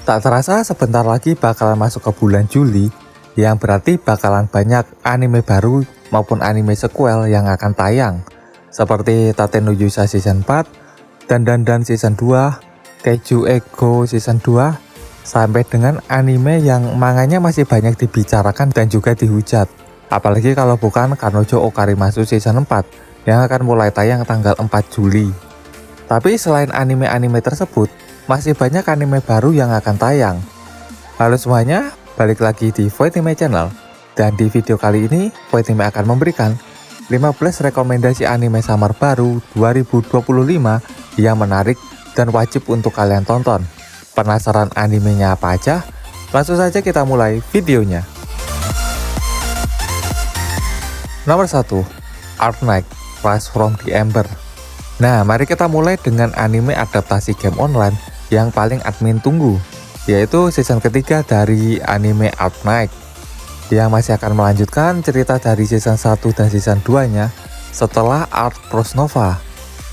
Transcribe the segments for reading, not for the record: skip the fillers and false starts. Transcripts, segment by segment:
Tak terasa sebentar lagi bakalan masuk ke bulan Juli, yang berarti bakalan banyak anime baru maupun anime sequel yang akan tayang. Seperti Tate no Yusa Season 4, Dan Season 2, Keiju Ego Season 2, sampai dengan anime yang manganya masih banyak dibicarakan dan juga dihujat. Apalagi kalau bukan Kanojo Okarimasu Season 4 yang akan mulai tayang tanggal 4 Juli. Tapi selain anime-anime tersebut, masih banyak anime baru yang akan tayang. Halo semuanya, balik lagi di Voitime Channel. Dan di video kali ini, Voitime akan memberikan 15 rekomendasi anime summer baru 2025 yang menarik dan wajib untuk kalian tonton. Penasaran animenya apa aja? Langsung saja kita mulai videonya. Nomor 1, Arknight Rise from the Ember. Nah, mari kita mulai dengan anime adaptasi game online yang paling admin tunggu, yaitu season ketiga dari anime Arknight, yang masih akan melanjutkan cerita dari season 1 dan season 2-nya setelah Arc Cross Nova,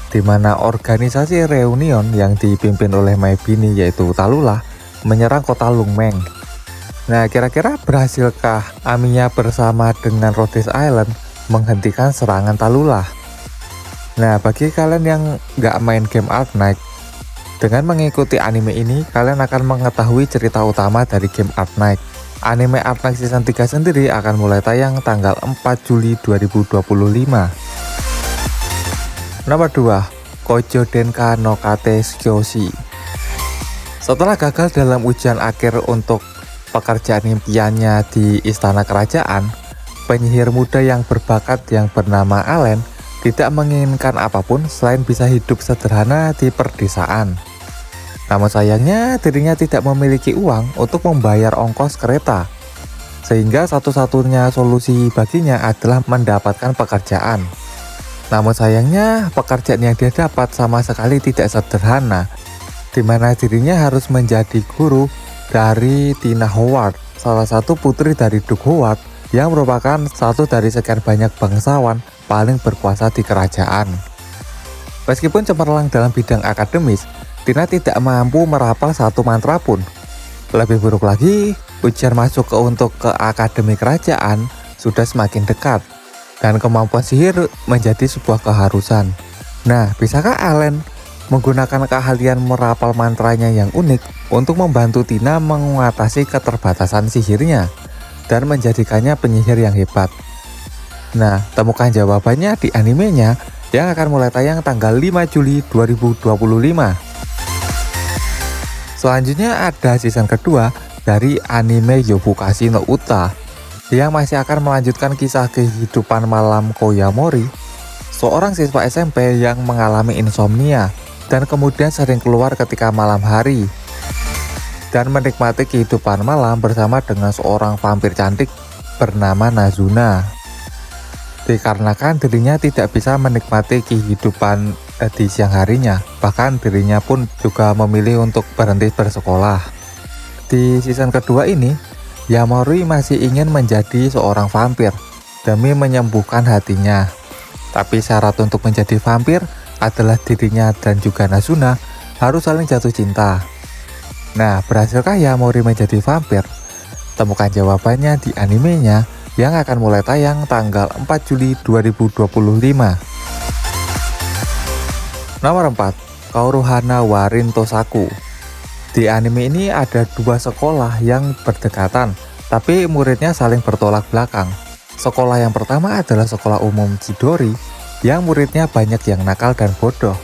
di mana organisasi Reunion yang dipimpin oleh Maebini yaitu Tallulah menyerang kota Lungmeng. Nah, kira-kira berhasilkah Amiya bersama dengan Rhodes Island menghentikan serangan Tallulah? Nah, bagi kalian yang nggak main game Arknight, dengan mengikuti anime ini, kalian akan mengetahui cerita utama dari game Arknight. Anime Arknight Season 3 sendiri akan mulai tayang tanggal 4 Juli 2025. Nomor 2, Koujo Denka no Kate Shoushi. Setelah gagal dalam ujian akhir untuk pekerjaan impiannya di istana kerajaan, penyihir muda yang berbakat yang bernama Allen tidak menginginkan apapun selain bisa hidup sederhana di perdesaan. Namun sayangnya dirinya tidak memiliki uang untuk membayar ongkos kereta, sehingga satu-satunya solusi baginya adalah mendapatkan pekerjaan. Namun sayangnya pekerjaan yang dia dapat sama sekali tidak sederhana, di mana dirinya harus menjadi guru dari Tina Howard, salah satu putri dari Duke Howard yang merupakan satu dari sekian banyak bangsawan paling berkuasa di kerajaan. Meskipun cemerlang dalam bidang akademis, Tina tidak mampu merapal satu mantra pun. Lebih buruk lagi, ujian masuk untuk ke akademi kerajaan sudah semakin dekat, dan kemampuan sihir menjadi sebuah keharusan. Nah, bisakah Allen menggunakan keahlian merapal mantranya yang unik untuk membantu Tina mengatasi keterbatasan sihirnya dan menjadikannya penyihir yang hebat? Nah, temukan jawabannya di animenya yang akan mulai tayang tanggal 5 Juli 2025. Selanjutnya ada season kedua dari anime Yofukashi no Uta, yang masih akan melanjutkan kisah kehidupan malam Koyamori, seorang siswa SMP yang mengalami insomnia dan kemudian sering keluar ketika malam hari dan menikmati kehidupan malam bersama dengan seorang vampir cantik bernama Nazuna. Dikarenakan dirinya tidak bisa menikmati kehidupan di siang harinya, bahkan dirinya pun juga memilih untuk berhenti bersekolah. Di season kedua ini, Yamori masih ingin menjadi seorang vampir demi menyembuhkan hatinya. Tapi syarat untuk menjadi vampir adalah dirinya dan juga Nazuna harus saling jatuh cinta. Nah, berhasilkah Yamori menjadi vampir? Temukan jawabannya di animenya yang akan mulai tayang tanggal 4 Juli 2025. Nomor 4, Kourouhana Warin Tosaku. Di anime ini ada dua sekolah yang berdekatan, tapi muridnya saling bertolak belakang. Sekolah yang pertama adalah sekolah umum Chidori, yang muridnya banyak yang nakal dan bodoh.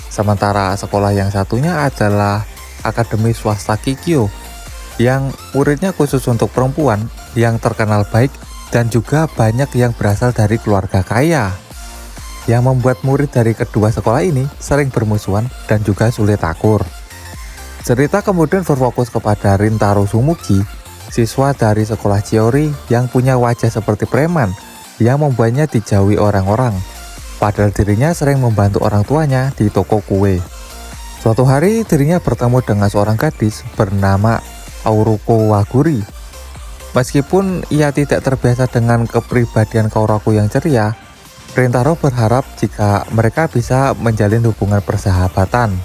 Sementara sekolah yang satunya adalah Akademi Swasta Kikyo, yang muridnya khusus untuk perempuan yang terkenal baik dan juga banyak yang berasal dari keluarga kaya, yang membuat murid dari kedua sekolah ini sering bermusuhan dan juga sulit akur. Cerita kemudian berfokus kepada Rintaro Sumugi, siswa dari sekolah Chiori yang punya wajah seperti preman yang membuatnya dijauhi orang-orang, padahal dirinya sering membantu orang tuanya di toko kue. Suatu hari dirinya bertemu dengan seorang gadis bernama Auruko Waguri. Meskipun ia tidak terbiasa dengan kepribadian Kaoraku yang ceria, Rintaro berharap jika mereka bisa menjalin hubungan persahabatan.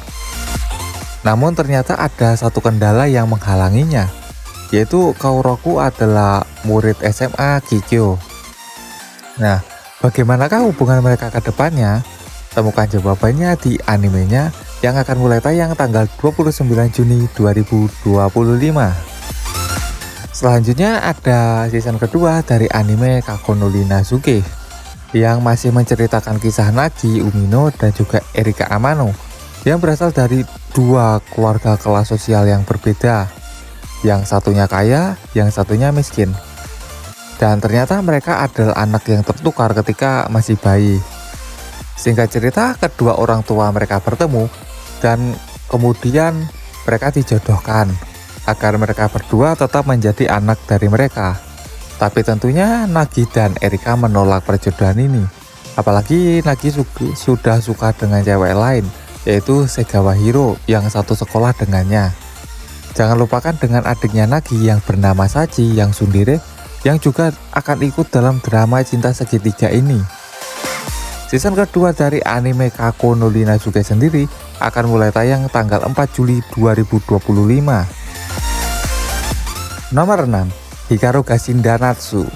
Namun ternyata ada satu kendala yang menghalanginya, yaitu Kauroku adalah murid SMA Kikyo. Nah, bagaimanakah hubungan mereka ke depannya? Temukan jawabannya di animenya yang akan mulai tayang tanggal 29 Juni 2025. Selanjutnya ada season kedua dari anime Kako no Minazuke yang masih menceritakan kisah Nagi Umino dan juga Erika Amano yang berasal dari dua keluarga kelas sosial yang berbeda. Yang satunya kaya, yang satunya miskin. Dan ternyata mereka adalah anak yang tertukar ketika masih bayi. Singkat cerita, kedua orang tua mereka bertemu dan kemudian mereka dijodohkan agar mereka berdua tetap menjadi anak dari mereka. Tapi tentunya Nagi dan Erika menolak perjodohan ini. Apalagi Nagi sudah suka dengan cewek lain, yaitu Segawa Hiro yang satu sekolah dengannya. Jangan lupakan dengan adiknya Nagi yang bernama Sachi yang tsundere yang juga akan ikut dalam drama cinta segitiga ini. Season kedua dari anime Kako no Minazuke sendiri akan mulai tayang tanggal 4 Juli 2025. Nomor 6. Hikaru ga Shinda Natsu.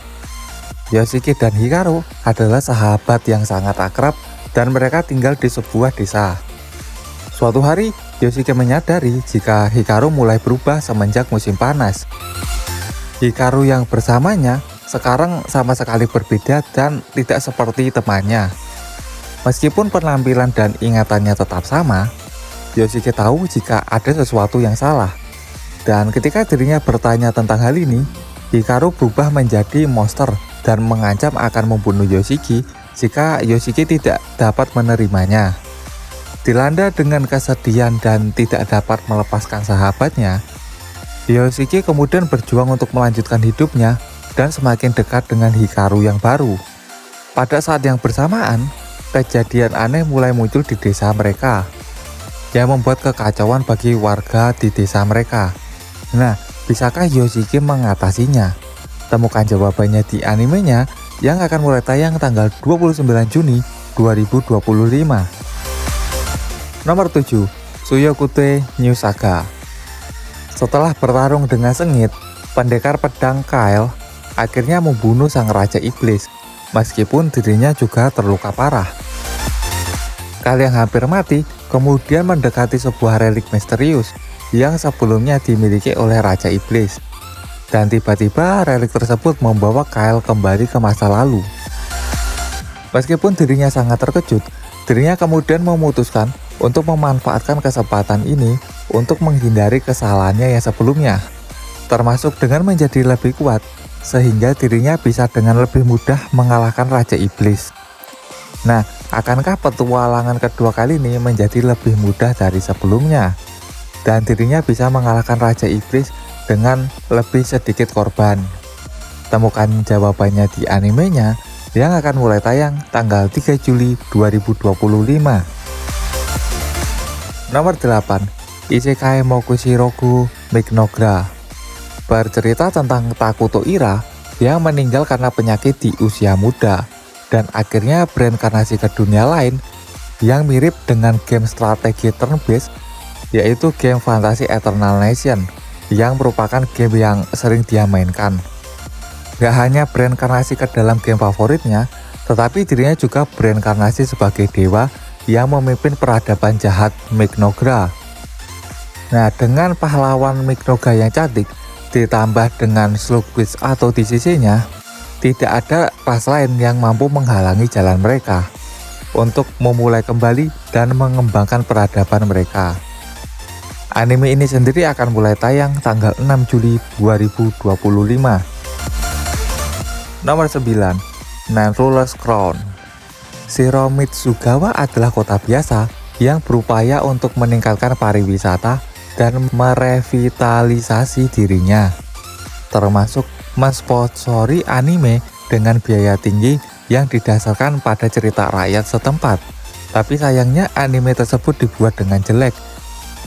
Yoshiki dan Hikaru adalah sahabat yang sangat akrab dan mereka tinggal di sebuah desa. Suatu hari, Yoshiki menyadari jika Hikaru mulai berubah semenjak musim panas. Hikaru yang bersamanya sekarang sama sekali berbeda dan tidak seperti temannya. Meskipun penampilan dan ingatannya tetap sama, Yoshiki tahu jika ada sesuatu yang salah. Dan ketika dirinya bertanya tentang hal ini, Hikaru berubah menjadi monster dan mengancam akan membunuh Yoshiki jika Yoshiki tidak dapat menerimanya. Dilanda dengan kesedihan dan tidak dapat melepaskan sahabatnya, Yoshiki kemudian berjuang untuk melanjutkan hidupnya dan semakin dekat dengan Hikaru yang baru. Pada saat yang bersamaan, kejadian aneh mulai muncul di desa mereka yang membuat kekacauan bagi warga di desa mereka. Nah, bisakah Yoshiki mengatasinya? Temukan jawabannya di animenya yang akan mulai tayang tanggal 29 Juni 2025. Nomor 7. Tsuyokute New Saga. Setelah bertarung dengan sengit, pendekar pedang Kael akhirnya membunuh sang raja iblis, meskipun dirinya juga terluka parah. Kael yang hampir mati kemudian mendekati sebuah relik misterius yang sebelumnya dimiliki oleh raja iblis. Dan tiba-tiba relik tersebut membawa Kael kembali ke masa lalu. Meskipun dirinya sangat terkejut, dirinya kemudian memutuskan untuk memanfaatkan kesempatan ini untuk menghindari kesalahannya yang sebelumnya, termasuk dengan menjadi lebih kuat, sehingga dirinya bisa dengan lebih mudah mengalahkan Raja Iblis. Nah, akankah petualangan kedua kali ini menjadi lebih mudah dari sebelumnya? Dan dirinya bisa mengalahkan Raja Iblis dengan lebih sedikit korban? Temukan jawabannya di animenya yang akan mulai tayang tanggal 3 Juli 2025. Nomor 8. Isekai Mokushiroku Mignogra. Bercerita tentang Takuto Ira yang meninggal karena penyakit di usia muda dan akhirnya berinkarnasi ke dunia lain yang mirip dengan game strategi turn-based, yaitu game fantasi Eternal Nation yang merupakan game yang sering dia mainkan. Gak hanya berinkarnasi ke dalam game favoritnya, tetapi dirinya juga berinkarnasi sebagai dewa yang memimpin peradaban jahat Mignogra. Nah, dengan pahlawan Mignogra yang cantik, ditambah dengan Slugwish atau di sisinya, tidak ada ras lain yang mampu menghalangi jalan mereka untuk memulai kembali dan mengembangkan peradaban mereka. Anime ini sendiri akan mulai tayang tanggal 6 Juli 2025. Nomor 9. Nine Rulers Crown. Shiro Mitsugawa adalah kota biasa yang berupaya untuk meningkatkan pariwisata dan merevitalisasi dirinya, termasuk mensponsori anime dengan biaya tinggi yang didasarkan pada cerita rakyat setempat. Tapi sayangnya anime tersebut dibuat dengan jelek,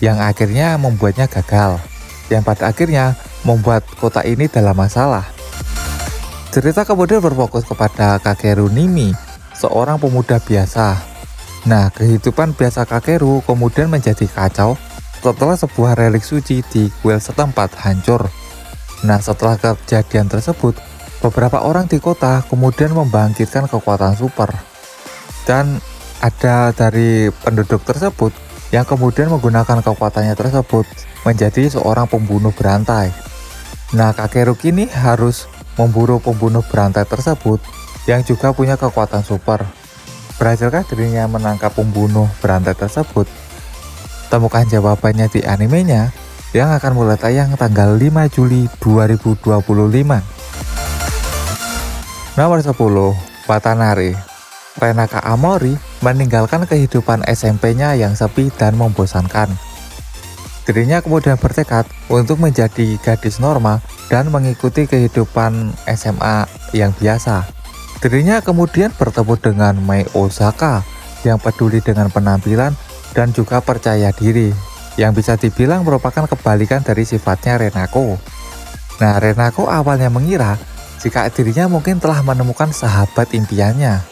yang akhirnya membuatnya gagal, yang pada akhirnya membuat kota ini dalam masalah. Cerita kemudian berfokus kepada Kakeru Nimi, seorang pemuda biasa. Nah, kehidupan biasa Kakeru kemudian menjadi kacau setelah sebuah relik suci di kuil setempat hancur. Nah, setelah kejadian tersebut, beberapa orang di kota kemudian membangkitkan kekuatan super. Dan ada dari penduduk tersebut yang kemudian menggunakan kekuatannya tersebut menjadi seorang pembunuh berantai. Nah, kakek Rook ini harus memburu pembunuh berantai tersebut yang juga punya kekuatan super. Berhasilkah dirinya menangkap pembunuh berantai tersebut? Temukan jawabannya di animenya yang akan mulai tayang tanggal 5 Juli 2025. Nomor 10, Watanari. Renaka Amori meninggalkan kehidupan SMP-nya yang sepi dan membosankan. Dirinya kemudian bertekad untuk menjadi gadis normal dan mengikuti kehidupan SMA yang biasa. Dirinya kemudian bertemu dengan Mai Osaka yang peduli dengan penampilan dan juga percaya diri, yang bisa dibilang merupakan kebalikan dari sifatnya Renako. Nah, Renako awalnya mengira jika dirinya mungkin telah menemukan sahabat impiannya.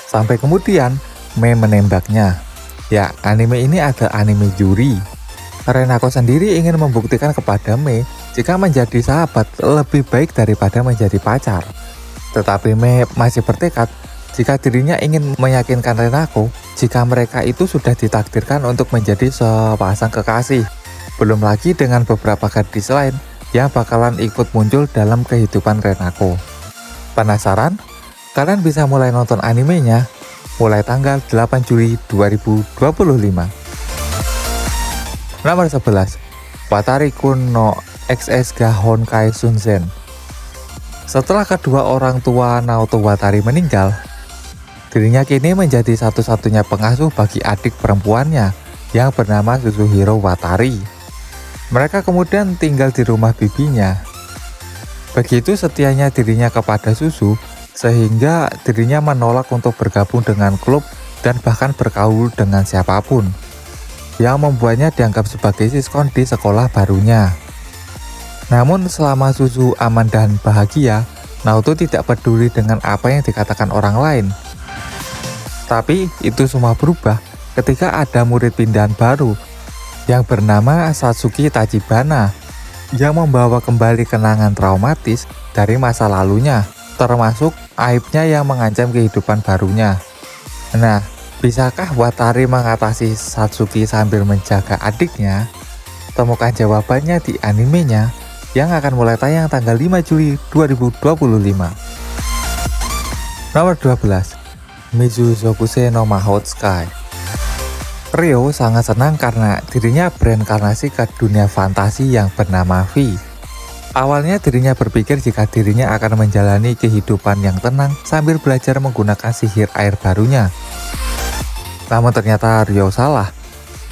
Sampai kemudian Mei menembaknya. Ya, anime ini ada anime Yuri. Renako sendiri ingin membuktikan kepada Mei jika menjadi sahabat lebih baik daripada menjadi pacar. Tetapi Mei masih bertekad jika dirinya ingin meyakinkan Renako jika mereka itu sudah ditakdirkan untuk menjadi sepasang kekasih. Belum lagi dengan beberapa gadis lain yang bakalan ikut muncul dalam kehidupan Renako. Penasaran? Kalian bisa mulai nonton animenya mulai tanggal 8 Juli 2025. Nomor 11, Watari Kun no XS ga Honkai Shunzen. Setelah kedua orang tua Naoto Watari meninggal, dirinya kini menjadi satu-satunya pengasuh bagi adik perempuannya yang bernama Suzuhiro Watari. Mereka kemudian tinggal di rumah bibinya. Begitu setianya dirinya kepada Suzu, sehingga dirinya menolak untuk bergabung dengan klub dan bahkan bergaul dengan siapapun, yang membuatnya dianggap sebagai siskon di sekolah barunya. Namun selama Suzu aman dan bahagia, Naoto tidak peduli dengan apa yang dikatakan orang lain. Tapi itu semua berubah ketika ada murid pindahan baru yang bernama Satsuki Tachibana yang membawa kembali kenangan traumatis dari masa lalunya, termasuk aibnya yang mengancam kehidupan barunya. Nah, bisakah Watari mengatasi Satsuki sambil menjaga adiknya? Temukan jawabannya di animenya yang akan mulai tayang tanggal 5 Juli 2025. Nomor 12, Mizuzokuse no Mahou Sky. Ryo sangat senang karena dirinya bereinkarnasi ke dunia fantasi yang bernama Vi. Awalnya dirinya berpikir jika dirinya akan menjalani kehidupan yang tenang sambil belajar menggunakan sihir air barunya. Namun ternyata Ryo salah,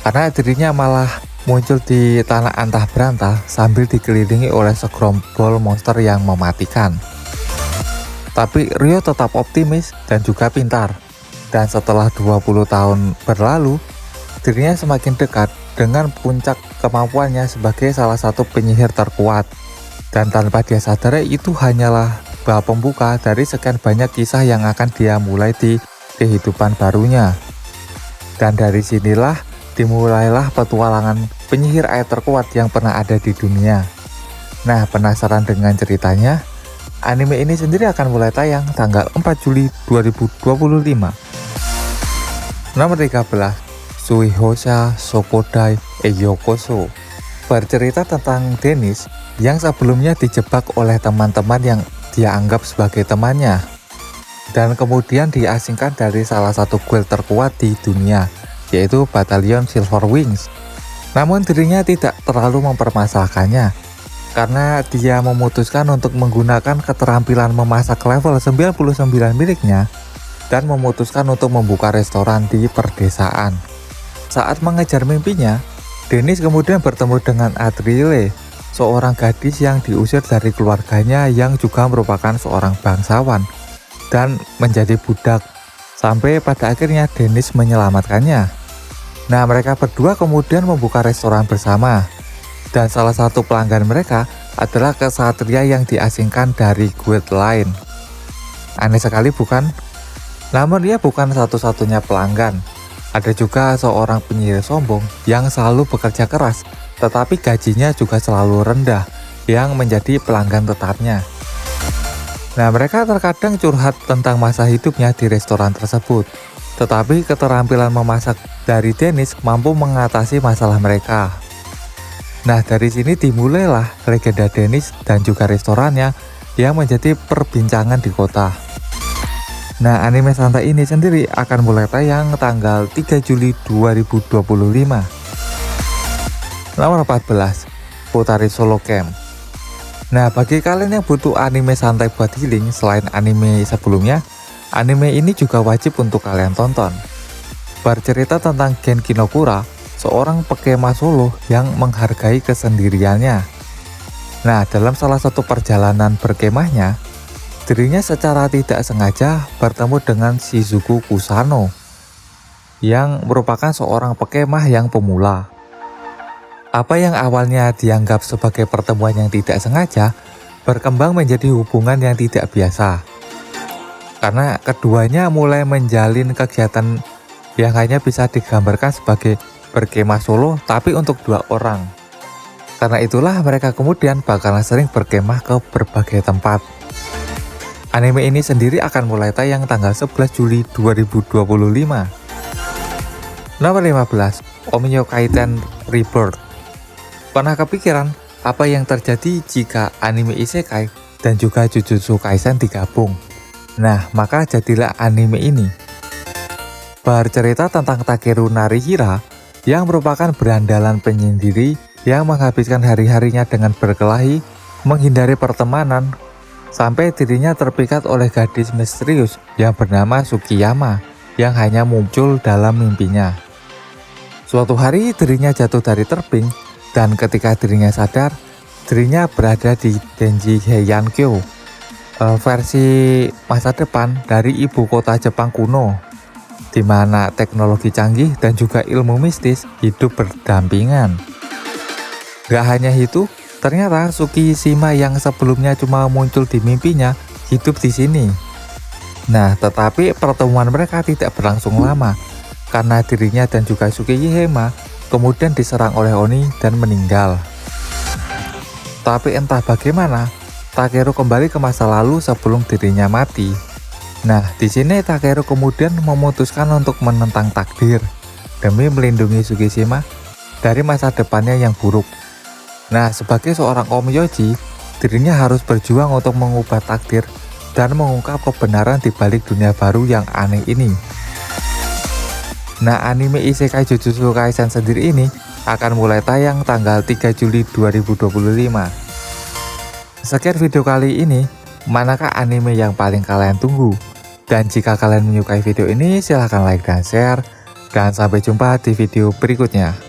karena dirinya malah muncul di tanah antah berantah sambil dikelilingi oleh segerombol monster yang mematikan. Tapi Ryo tetap optimis dan juga pintar. Dan setelah 20 tahun berlalu, dirinya semakin dekat dengan puncak kemampuannya sebagai salah satu penyihir terkuat. Dan tanpa dia sadari, itu hanyalah bab pembuka dari sekian banyak kisah yang akan dia mulai di kehidupan barunya. Dan dari sinilah dimulailah petualangan penyihir air terkuat yang pernah ada di dunia. Nah, penasaran dengan ceritanya? Anime ini sendiri akan mulai tayang tanggal 4 Juli 2025. Nomor 13, Suihosha Sokodai Eyokoso. Bercerita tentang Dennis yang sebelumnya dijebak oleh teman-teman yang dia anggap sebagai temannya, dan kemudian diasingkan dari salah satu guild terkuat di dunia, yaitu Batalion Silver Wings. Namun dirinya tidak terlalu mempermasalahkannya, karena dia memutuskan untuk menggunakan keterampilan memasak level 99 miliknya dan memutuskan untuk membuka restoran di perdesaan. Saat mengejar mimpinya, Dennis kemudian bertemu dengan Adrile, seorang gadis yang diusir dari keluarganya yang juga merupakan seorang bangsawan dan menjadi budak, sampai pada akhirnya Dennis menyelamatkannya. Nah, mereka berdua kemudian membuka restoran bersama, dan salah satu pelanggan mereka adalah kesatria yang diasingkan dari guild lain. Aneh sekali bukan? Namun dia bukan satu-satunya pelanggan. Ada juga seorang penyihir sombong yang selalu bekerja keras, tetapi gajinya juga selalu rendah, yang menjadi pelanggan tetapnya. Nah, mereka terkadang curhat tentang masa hidupnya di restoran tersebut, tetapi keterampilan memasak dari Dennis mampu mengatasi masalah mereka. Nah, dari sini dimulailah legenda Dennis dan juga restorannya yang menjadi perbincangan di kota. Nah, anime santai ini sendiri akan mulai tayang tanggal 3 Juli 2025. Nomor 14, Futari Solo Camp. Nah, bagi kalian yang butuh anime santai buat healing selain anime sebelumnya, anime ini juga wajib untuk kalian tonton. Bercerita tentang Gen Kinokura, seorang pekemah Solo yang menghargai kesendiriannya. Nah, dalam salah satu perjalanan berkemahnya, dirinya secara tidak sengaja bertemu dengan Shizuku Kusano yang merupakan seorang pekemah yang pemula. Apa yang awalnya dianggap sebagai pertemuan yang tidak sengaja berkembang menjadi hubungan yang tidak biasa. Karena keduanya mulai menjalin kegiatan yang hanya bisa digambarkan sebagai berkemah solo tapi untuk 2 orang. Karena itulah mereka kemudian bakalan sering berkemah ke berbagai tempat. Anime ini sendiri akan mulai tayang tanggal 11 Juli 2025. Nomor 15, Ominyo Kaiten Rebirth. Pernah kepikiran apa yang terjadi jika anime isekai dan juga Jujutsu Kaisen digabung? Nah, maka jadilah anime ini. Bercerita tentang Takeru Narihira yang merupakan berandalan penyendiri yang menghabiskan hari-harinya dengan berkelahi, menghindari pertemanan, sampai dirinya terpikat oleh gadis misterius yang bernama Tsukiyama yang hanya muncul dalam mimpinya. Suatu hari dirinya jatuh dari tebing dan ketika dirinya sadar, dirinya berada di Denji Heian-kyo, versi masa depan dari ibu kota Jepang kuno, di mana teknologi canggih dan juga ilmu mistis hidup berdampingan. Gak hanya itu, ternyata Tsukishima yang sebelumnya cuma muncul di mimpinya hidup di sini. Nah, tetapi pertemuan mereka tidak berlangsung lama karena dirinya dan juga Tsukishima kemudian diserang oleh Oni dan meninggal. Tapi entah bagaimana, Takeru kembali ke masa lalu sebelum dirinya mati. Nah, di sini Takeru kemudian memutuskan untuk menentang takdir demi melindungi Tsukishima dari masa depannya yang buruk. Nah, sebagai seorang Omiyoji, dirinya harus berjuang untuk mengubah takdir dan mengungkap kebenaran di balik dunia baru yang aneh ini. Nah, anime isekai Jujutsu Kaisen sendiri ini akan mulai tayang tanggal 3 Juli 2025. Sekian video kali ini, manakah anime yang paling kalian tunggu? Dan jika kalian menyukai video ini, silahkan like dan share. Dan sampai jumpa di video berikutnya.